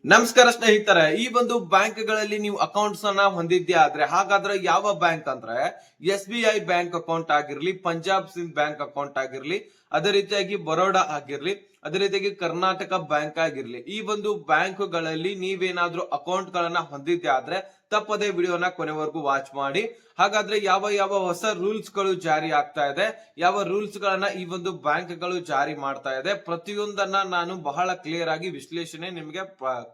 ನಮಸ್ಕಾರ ಸ್ನೇಹಿತರೆ, ಈ ಒಂದು ಬ್ಯಾಂಕ್ಗಳಲ್ಲಿ ನೀವು ಅಕೌಂಟ್ಸ್ ಅನ್ನ ಹೊಂದಿದ್ಯಾ ಆದ್ರೆ ಹಾಗಾದ್ರೆ ಯಾವ ಬ್ಯಾಂಕ್ ಅಂದ್ರೆ SBI ಬ್ಯಾಂಕ್ ಅಕೌಂಟ್ ಆಗಿರ್ಲಿ, ಪಂಜಾಬ್ ಸಿಂಧ್ ಬ್ಯಾಂಕ್ ಅಕೌಂಟ್ ಆಗಿರ್ಲಿ, ಅದೇ ರೀತಿಯಾಗಿ ಬರೋಡಾ ಆಗಿರ್ಲಿ, ಅದೇ ರೀತಿಯಾಗಿ ಕರ್ನಾಟಕ ಬ್ಯಾಂಕ್ ಆಗಿರ್ಲಿ, ಈ ಒಂದು ಬ್ಯಾಂಕ್ಗಳಲ್ಲಿ ನೀವೇನಾದ್ರೂ ಅಕೌಂಟ್ ಗಳನ್ನ ಹೊಂದಿದ್ಯಾ ಆದ್ರೆ ತಪ್ಪದೇ ವಿಡಿಯೋನ ಕೊನೆವರೆಗೂ ವಾಚ್ ಮಾಡಿ. ಹಾಗಾದ್ರೆ ಯಾವ ಯಾವ ಹೊಸ ರೂಲ್ಸ್ ಗಳು ಜಾರಿ ಆಗ್ತಾ ಇದೆ, ಯಾವ ರೂಲ್ಸ್ ಗಳನ್ನ ಈ ಒಂದು ಬ್ಯಾಂಕ್ ಗಳು ಜಾರಿ ಮಾಡ್ತಾ ಇದೆ, ಪ್ರತಿಯೊಂದನ್ನ ನಾನು ಬಹಳ ಕ್ಲಿಯರ್ ಆಗಿ ವಿಶ್ಲೇಷಣೆ ನಿಮಗೆ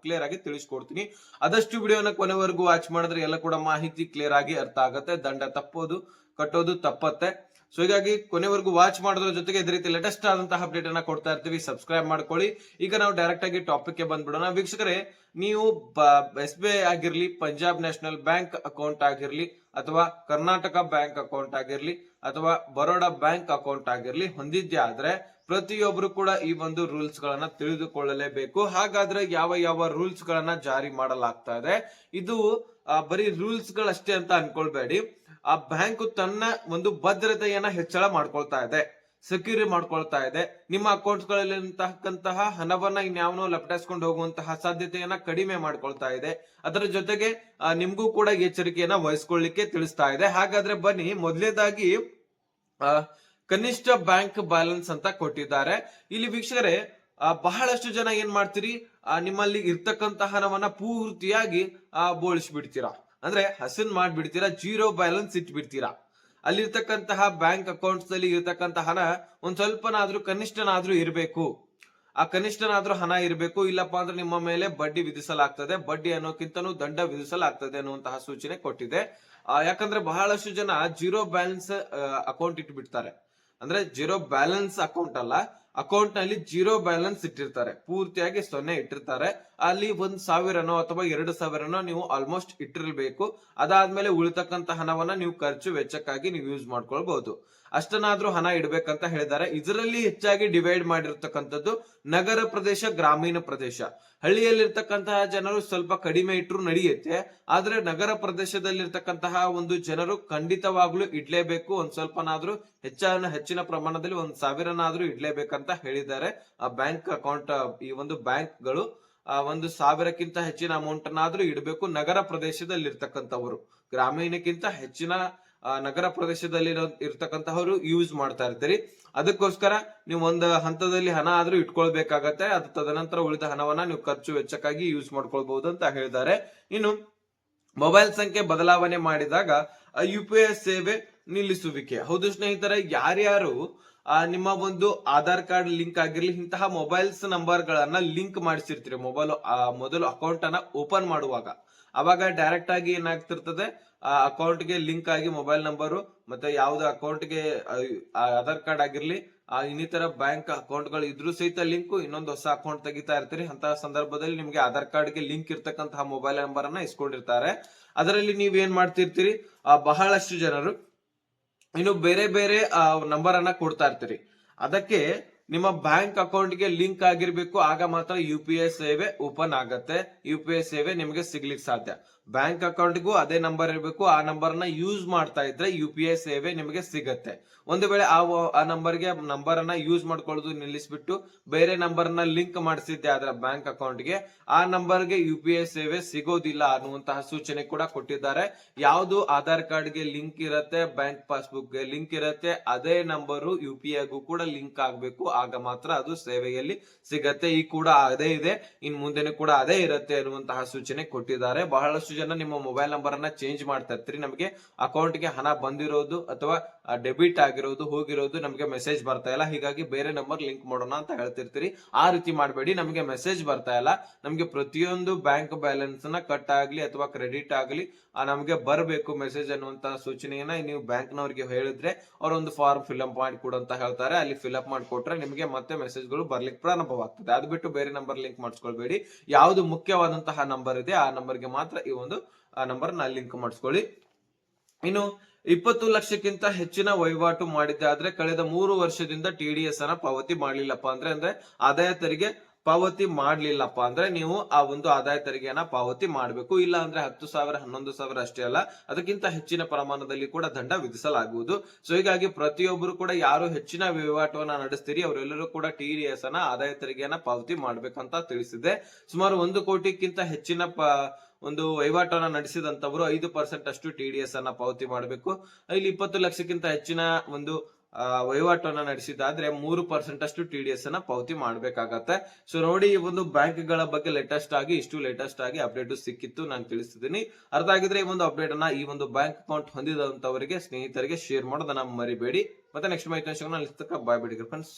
ಕ್ಲಿಯರ್ ಆಗಿ ತಿಳಿಸ್ಕೊಡ್ತೀನಿ. ಆದಷ್ಟು ವಿಡಿಯೋನ ಕೊನೆವರೆಗೂ ವಾಚ್ ಮಾಡಿದ್ರೆ ಎಲ್ಲ ಕೂಡ ಮಾಹಿತಿ ಕ್ಲಿಯರ್ ಆಗಿ ಅರ್ಥ ಆಗುತ್ತೆ. ದಂಡ ತಪ್ಪೋದು ಕಟ್ಟೋದು ತಪ್ಪತ್ತೆ. ಸೊ ಹೀಗಾಗಿ ಕೊನೆವರೆಗೂ ವಾಚ್ ಮಾಡೋದ್ರ ಜೊತೆಗೆ ಇದೇ ರೀತಿ ಲೇಟೆಸ್ಟ್ ಆದಂತಹ ಅಪ್ಡೇಟ್ ಅನ್ನ ಕೊಡ್ತಾ ಇರ್ತೀವಿ. ಸಬ್ಸ್ಕ್ರೈಬ್ ಮಾಡ್ಕೊಳ್ಳಿ. ಈಗ ನಾವು ಡೈರೆಕ್ಟ್ ಆಗಿ ಟಾಪಿಕ್ ಗೆ ಬಂದ್ಬಿಡೋಣ. ವೀಕ್ಷಕರೇ, ನೀವು SBI ಆಗಿರ್ಲಿ, ಪಂಜಾಬ್ ನ್ಯಾಷನಲ್ ಬ್ಯಾಂಕ್ ಅಕೌಂಟ್ ಆಗಿರ್ಲಿ, ಅಥವಾ ಕರ್ನಾಟಕ ಬ್ಯಾಂಕ್ ಅಕೌಂಟ್ ಆಗಿರ್ಲಿ, ಅಥವಾ ಬರೋಡಾ ಬ್ಯಾಂಕ್ ಅಕೌಂಟ್ ಆಗಿರ್ಲಿ ಹೊಂದಿದ್ಯಾ ಆದ್ರೆ ಪ್ರತಿಯೊಬ್ರು ಕೂಡ ಈ ಒಂದು ರೂಲ್ಸ್ ಗಳನ್ನ ತಿಳಿದುಕೊಳ್ಳಲೇಬೇಕು. ಹಾಗಾದ್ರೆ ಯಾವ ಯಾವ ರೂಲ್ಸ್ ಗಳನ್ನ ಜಾರಿ ಮಾಡಲಾಗ್ತಾ ಇದೆ, ಇದು ಬರೀ ರೂಲ್ಸ್ ಗಳಷ್ಟೇ ಅಂತ ಅನ್ಕೊಳ್ಬೇಡಿ. ಆ ಬ್ಯಾಂಕ್ ತನ್ನ ಒಂದು ಭದ್ರತೆಯನ್ನ ಹೆಚ್ಚಳ ಮಾಡ್ಕೊಳ್ತಾ ಇದೆ, ಸೆಕ್ಯೂರ್ ಮಾಡ್ಕೊಳ್ತಾ ಇದೆ. ನಿಮ್ಮ ಅಕೌಂಟ್ಸ್ ಗಳಲ್ಲಿರ್ತಕ್ಕಂತಹ ಹಣವನ್ನ ಇನ್ಯಾವನೋ ಲಪಟಾಯಿಸ್ಕೊಂಡು ಹೋಗುವಂತಹ ಸಾಧ್ಯತೆಯನ್ನ ಕಡಿಮೆ ಮಾಡ್ಕೊಳ್ತಾ ಇದೆ. ಅದರ ಜೊತೆಗೆ ನಿಮ್ಗೂ ಕೂಡ ಎಚ್ಚರಿಕೆಯನ್ನ ವಹಿಸ್ಕೊಳ್ಳಿಕ್ಕೆ ತಿಳಿಸ್ತಾ ಇದೆ. ಹಾಗಾದ್ರೆ ಬನ್ನಿ, ಮೊದಲನೇದಾಗಿ ಕನಿಷ್ಠ ಬ್ಯಾಂಕ್ ಬ್ಯಾಲೆನ್ಸ್ ಅಂತ ಕೊಟ್ಟಿದ್ದಾರೆ. ಇಲ್ಲಿ ವೀಕ್ಷಕರೇ, ಬಹಳಷ್ಟು ಜನ ಏನ್ ಮಾಡ್ತೀರಿ, ನಿಮ್ಮಲ್ಲಿ ಇರ್ತಕ್ಕಂತಹ ಹಣವನ್ನ ಪೂರ್ತಿಯಾಗಿ ಬೋಳಿಸ್ಬಿಡ್ತೀರಾ, ಅಂದ್ರೆ ಹಸನ್ ಮಾಡ್ಬಿಡ್ತೀರಾ, ಜೀರೋ ಬ್ಯಾಲೆನ್ಸ್ ಇಟ್ಬಿಡ್ತೀರಾ. ಅಲ್ಲಿರ್ತಕ್ಕಂತಹ ಬ್ಯಾಂಕ್ ಅಕೌಂಟ್ಸ್ ನಲ್ಲಿ ಇರ್ತಕ್ಕಂತಹ ಹಣ ಒಂದ್ ಸ್ವಲ್ಪನಾದ್ರೂ ಕನಿಷ್ಠನಾದ್ರೂ ಇರಬೇಕು. ಆ ಕನಿಷ್ಠನಾದ್ರೂ ಹಣ ಇರಬೇಕು. ಇಲ್ಲಪ್ಪ ಅಂದ್ರೆ ನಿಮ್ಮ ಮೇಲೆ ಬಡ್ಡಿ ವಿಧಿಸಲಾಗ್ತದೆ, ಬಡ್ಡಿ ಅನ್ನೋಕ್ಕಿಂತನೂ ದಂಡ ವಿಧಿಸಲಾಗ್ತದೆ ಅನ್ನುವಂತಹ ಸೂಚನೆ ಕೊಟ್ಟಿದೆ. ಯಾಕಂದ್ರೆ ಬಹಳಷ್ಟು ಜನ ಜೀರೋ ಬ್ಯಾಲೆನ್ಸ್ ಅಕೌಂಟ್ ಇಟ್ಬಿಡ್ತಾರೆ. ಅಂದ್ರೆ ಜೀರೋ ಬ್ಯಾಲೆನ್ಸ್ ಅಕೌಂಟ್ ಅಲ್ಲ, ಅಕೌಂಟ್ ನಲ್ಲಿ ಜೀರೋ ಬ್ಯಾಲೆನ್ಸ್ ಇಟ್ಟಿರ್ತಾರೆ, ಪೂರ್ತಿಯಾಗಿ 0 ಇಟ್ಟಿರ್ತಾರೆ. ಅಲ್ಲಿ 1,000ನೋ ಅಥವಾ 2,000ನೋ ನೀವು ಆಲ್ಮೋಸ್ಟ್ ಇಟ್ಟಿರ್ಬೇಕು. ಅದಾದ್ಮೇಲೆ ಉಳಿತಕ್ಕಂತ ಹಣವನ್ನ ನೀವು ಖರ್ಚು ವೆಚ್ಚಕ್ಕಾಗಿ ನೀವು ಯೂಸ್ ಮಾಡ್ಕೊಳ್ಬಹುದು. ಅಷ್ಟನಾದ್ರೂ ಹಣ ಇಡ್ಬೇಕಂತ ಹೇಳಿದ್ದಾರೆ. ಇದರಲ್ಲಿ ಹೆಚ್ಚಾಗಿ ಡಿವೈಡ್ ಮಾಡಿರ್ತಕ್ಕಂಥದ್ದು ನಗರ ಪ್ರದೇಶ, ಗ್ರಾಮೀಣ ಪ್ರದೇಶ. ಹಳ್ಳಿಯಲ್ಲಿರ್ತಕ್ಕಂತಹ ಜನರು ಸ್ವಲ್ಪ ಕಡಿಮೆ ಇಟ್ಟರು ನಡೆಯುತ್ತೆ, ಆದ್ರೆ ನಗರ ಪ್ರದೇಶದಲ್ಲಿರ್ತಕ್ಕಂತಹ ಒಂದು ಜನರು ಖಂಡಿತವಾಗ್ಲೂ ಇಡ್ಲೇಬೇಕು. ಒಂದ್ ಸ್ವಲ್ಪನಾದ್ರೂ ಹೆಚ್ಚಿನ ಪ್ರಮಾಣದಲ್ಲಿ 1,000ನಾದ್ರೂ ಇಡ್ಲೇಬೇಕಂತ ಹೇಳಿದ್ದಾರೆ. ಆ ಬ್ಯಾಂಕ್ ಅಕೌಂಟ್, ಈ ಒಂದು ಬ್ಯಾಂಕ್ ಗಳು 1,000ಕ್ಕಿಂತ ಹೆಚ್ಚಿನ ಅಮೌಂಟ್ ಅನ್ನಾದ್ರೂ ಇಡಬೇಕು ನಗರ ಪ್ರದೇಶದಲ್ಲಿ ಇರ್ತಕ್ಕಂಥವ್ರು. ಗ್ರಾಮೀಣಕ್ಕಿಂತ ಹೆಚ್ಚಿನ ನಗರ ಪ್ರದೇಶದಲ್ಲಿ ಇರ್ತಕ್ಕಂತಹವರು ಯೂಸ್ ಮಾಡ್ತಾ ಇರ್ತೀರಿ. ಅದಕ್ಕೋಸ್ಕರ ನೀವು ಒಂದು ಹಂತದಲ್ಲಿ ಹಣ ಆದ್ರೂ ಇಟ್ಕೊಳ್ಬೇಕಾಗತ್ತೆ. ಅದು ತದನಂತರ ಉಳಿದ ಹಣವನ್ನ ನೀವು ಖರ್ಚು ವೆಚ್ಚಕ್ಕಾಗಿ ಯೂಸ್ ಮಾಡ್ಕೊಳ್ಬಹುದು ಅಂತ ಹೇಳಿದ್ದಾರೆ. ಇನ್ನು ಮೊಬೈಲ್ ಸಂಖ್ಯೆ ಬದಲಾವಣೆ ಮಾಡಿದಾಗ UPI ಸೇವೆ ನಿಲ್ಲಿಸುವಿಕೆ. ಹೌದು ಸ್ನೇಹಿತರೆ, ಯಾರ್ಯಾರು ನಿಮ್ಮ ಒಂದು ಆಧಾರ್ ಕಾರ್ಡ್ ಲಿಂಕ್ ಆಗಿರ್ಲಿ, ಇಂತಹ ಮೊಬೈಲ್ಸ್ ನಂಬರ್ ಗಳನ್ನ ಲಿಂಕ್ ಮಾಡಿಸಿರ್ತೀರಿ ಮೊದಲು ಅಕೌಂಟ್ ಅನ್ನ ಓಪನ್ ಮಾಡುವಾಗ, ಅವಾಗ ಡೈರೆಕ್ಟ್ ಆಗಿ ಏನಾಗ್ತಿರ್ತದೆ, ಅಕೌಂಟ್ ಗೆ ಲಿಂಕ್ ಆಗಿ ಮೊಬೈಲ್ ನಂಬರು ಮತ್ತೆ ಯಾವ್ದು ಅಕೌಂಟ್ ಗೆ ಆಧಾರ್ ಕಾರ್ಡ್ ಆಗಿರ್ಲಿ, ಇನ್ನಿತರ ಬ್ಯಾಂಕ್ ಅಕೌಂಟ್ ಗಳು ಇದ್ರೂ ಸಹಿತ ಲಿಂಕ್, ಇನ್ನೊಂದು ಹೊಸ ಅಕೌಂಟ್ ತೆಗಿತಾ ಇರ್ತೀರಿ. ಅಂತಹ ಸಂದರ್ಭದಲ್ಲಿ ನಿಮ್ಗೆ ಆಧಾರ್ ಕಾರ್ಡ್ ಗೆ ಲಿಂಕ್ ಇರ್ತಕ್ಕಂತಹ ಮೊಬೈಲ್ ನಂಬರ್ ಅನ್ನ ಇಸ್ಕೊಂಡಿರ್ತಾರೆ. ಅದರಲ್ಲಿ ನೀವ್ ಏನ್ ಮಾಡ್ತಿರ್ತೀರಿ, ಬಹಳಷ್ಟು ಜನರು ಇನ್ನು ಬೇರೆ ಬೇರೆ ನಂಬರ್ ಅನ್ನ ಕೊಡ್ತಾ ಇರ್ತೀರಿ. ಅದಕ್ಕೆ ನಿಮ್ಮ ಬ್ಯಾಂಕ್ ಅಕೌಂಟ್ ಗೆ ಲಿಂಕ್ ಆಗಿರ್ಬೇಕು, ಆಗ ಮಾತ್ರ UPI ಸೇವೆ ಓಪನ್ ಆಗತ್ತೆ, UPI ಸೇವೆ ನಿಮಗೆ ಸಿಗ್ಲಿಕ್ಕೆ ಸಾಧ್ಯ. ಬ್ಯಾಂಕ್ ಅಕೌಂಟ್ಗೂ ಅದೇ ನಂಬರ್ ಇರಬೇಕು, ಆ ನಂಬರ್ ನ ಯೂಸ್ ಮಾಡ್ತಾ ಇದ್ರೆ UPI ಸೇವೆ ನಿಮಗೆ ಸಿಗತ್ತೆ. ಒಂದು ವೇಳೆ ಆ ನಂಬರ್ ಅನ್ನ ಯೂಸ್ ಮಾಡ್ಕೊಳ್ಳೋದು ನಿಲ್ಲಿಸ್ಬಿಟ್ಟು ಬೇರೆ ನಂಬರ್ ನ ಲಿಂಕ್ ಮಾಡಿಸಿದ್ದೆ ಆದ್ರೆ ಬ್ಯಾಂಕ್ ಅಕೌಂಟ್ ಗೆ, ಆ ನಂಬರ್ ಗೆ UPI ಸೇವೆ ಸಿಗೋದಿಲ್ಲ ಅನ್ನುವಂತಹ ಸೂಚನೆ ಕೂಡ ಕೊಟ್ಟಿದ್ದಾರೆ. ಯಾವುದು ಆಧಾರ್ ಕಾರ್ಡ್ ಗೆ ಲಿಂಕ್ ಇರತ್ತೆ, ಬ್ಯಾಂಕ್ ಪಾಸ್ಬುಕ್ ಗೆ ಲಿಂಕ್ ಇರತ್ತೆ, ಅದೇ ನಂಬರು UPI ಗೂ ಕೂಡ ಲಿಂಕ್ ಆಗ್ಬೇಕು, ಆಗ ಮಾತ್ರ ಅದು ಸೇವೆಯಲ್ಲಿ ಸಿಗತ್ತೆ. ಈ ಕೂಡ ಅದೇ ಇದೆ, ಇನ್ ಮುಂದೆನೂ ಕೂಡ ಅದೇ ಇರುತ್ತೆ ಅನ್ನುವಂತಹ ಸೂಚನೆ ಕೊಟ್ಟಿದ್ದಾರೆ. ಬಹಳಷ್ಟು ಜನ ನಿಮ್ಮ ಮೊಬೈಲ್ ನಂಬರ್ ಅನ್ನ ಚೇಂಜ್ ಮಾಡ್ತಾ ಇರ್ತೀರಿ. ನಮಗೆ ಅಕೌಂಟ್ ಗೆ ಹಣ ಬಂದಿರೋದು ಅಥವಾ ಡೆಬಿಟ್ ಆಗಿರೋದು ಹೋಗಿರೋದು ನಮಗೆ ಮೆಸೇಜ್ ಬರ್ತಾ ಇಲ್ಲ, ಹೀಗಾಗಿ ಬೇರೆ ನಂಬರ್ ಲಿಂಕ್ ಮಾಡೋಣ ಅಂತ ಹೇಳ್ತಿರ್ತೀರಿ. ಆ ರೀತಿ ಮಾಡಬೇಡಿ. ನಮಗೆ ಮೆಸೇಜ್ ಬರ್ತಾ ಇಲ್ಲ, ನಮಗೆ ಪ್ರತಿಯೊಂದು ಬ್ಯಾಂಕ್ ಬ್ಯಾಲೆನ್ಸ್ ನ ಕಟ್ ಆಗ್ಲಿ ಅಥವಾ ಕ್ರೆಡಿಟ್ ಆಗ್ಲಿ ನಮಗೆ ಬರಬೇಕು ಮೆಸೇಜ್ ಅನ್ನುವಂತಹ ಸೂಚನೆಯನ್ನ ನೀವು ಬ್ಯಾಂಕ್ ನವರಿಗೆ ಹೇಳಿದ್ರೆ ಅವರೊಂದು ಫಾರ್ಮ್ ಫಿಲ್ಅಪ್ ಮಾಡಿ ಕೊಡು ಅಂತ ಹೇಳ್ತಾರೆ. ಅಲ್ಲಿ ಫಿಲ್ಅಪ್ ಮಾಡಿಕೊಟ್ರೆ ನಿಮಗೆ ಮತ್ತೆ ಮೆಸೇಜ್ ಗಳು ಬರ್ಲಿಕ್ಕೆ ಪ್ರಾರಂಭವಾಗ್ತದೆ. ಅದು ಬಿಟ್ಟು ಬೇರೆ ನಂಬರ್ ಲಿಂಕ್ ಮಾಡಿಸ್ಕೊಳ್ಬೇಡಿ. ಯಾವುದು ಮುಖ್ಯವಾದಂತಹ ನಂಬರ್ ಇದೆ ಆ ನಂಬರ್ಗೆ ಮಾತ್ರ ಈ ಒಂದು ನಂಬರ್ ನ ಲಿಂಕ್ ಮಾಡಿಸ್ಕೊಳ್ಳಿ. ಇನ್ನು 20 ಲಕ್ಷಕ್ಕಿಂತ ಹೆಚ್ಚಿನ ವಹಿವಾಟು ಮಾಡಿದ್ದೆ ಆದ್ರೆ ಕಳೆದ 3 ವರ್ಷದಿಂದ TDS ಅನ್ನ ಪಾವತಿ ಮಾಡ್ಲಿಲ್ಲಪ್ಪ ಅಂದ್ರೆ ಆದಾಯ ತೆರಿಗೆ ಪಾವತಿ ಮಾಡ್ಲಿಲ್ಲಪ್ಪ ಅಂದ್ರೆ ನೀವು ಆ ಒಂದು ಆದಾಯ ತೆರಿಗೆಯನ್ನ ಪಾವತಿ ಮಾಡಬೇಕು. ಇಲ್ಲ ಅಂದ್ರೆ 10,000 11,000 ಅಷ್ಟೇ ಅಲ್ಲ, ಅದಕ್ಕಿಂತ ಹೆಚ್ಚಿನ ಪ್ರಮಾಣದಲ್ಲಿ ಕೂಡ ದಂಡ ವಿಧಿಸಲಾಗುವುದು. ಸೊ ಹೀಗಾಗಿ ಪ್ರತಿಯೊಬ್ಬರು ಕೂಡ ಯಾರು ಹೆಚ್ಚಿನ ವಹಿವಾಟವನ್ನ ನಡೆಸ್ತೀರಿ ಅವರೆಲ್ಲರೂ ಕೂಡ TDS ಅನ್ನ ಆದಾಯ ತೆರಿಗೆಯನ್ನ ಪಾವತಿ ಮಾಡ್ಬೇಕಂತ ತಿಳಿಸಿದೆ. ಸುಮಾರು 1 ಕೋಟಿಗಿಂತ ಹೆಚ್ಚಿನ ಒಂದು ವಹಿವಾಟನ್ನ ನಡೆಸಿದಂತವರು 5% ಅಷ್ಟು TDS ಅನ್ನ ಪಾವತಿ ಮಾಡಬೇಕು. ಇಲ್ಲಿ 20 ಲಕ್ಷಕ್ಕಿಂತ ಹೆಚ್ಚಿನ ಒಂದು ವಹಿವಾಟನ್ನ ನಡೆಸಿದಾದ್ರೆ 3% ಅಷ್ಟು TDS ಅನ್ನ ಪಾವತಿ ಮಾಡ್ಬೇಕಾಗತ್ತೆ. ಸೊ ನೋಡಿ, ಈ ಒಂದು ಬ್ಯಾಂಕ್ ಗಳ ಬಗ್ಗೆ ಲೇಟೆಸ್ಟ್ ಆಗಿ ಅಪ್ಡೇಟ್ ಸಿಕ್ಕಿತ್ತು, ನಾನು ತಿಳಿಸಿದ್ದೀನಿ. ಅರ್ಥ ಆಗಿದ್ರೆ ಈ ಒಂದು ಅಪ್ಡೇಟ್ ಅನ್ನ ಈ ಒಂದು ಬ್ಯಾಂಕ್ ಅಕೌಂಟ್ ಹೊಂದಿದಂತವರಿಗೆ ಸ್ನೇಹಿತರಿಗೆ ಶೇರ್ ಮಾಡೋದನ್ನ ಮರಿಬೇಡಿ. ಮತ್ತೆ ನೆಕ್ಸ್ಟ್ ಮಾಹಿತಿ ಬಾಯ್ ಬಿಡಿ ಫ್ರೆಂಡ್ಸ್.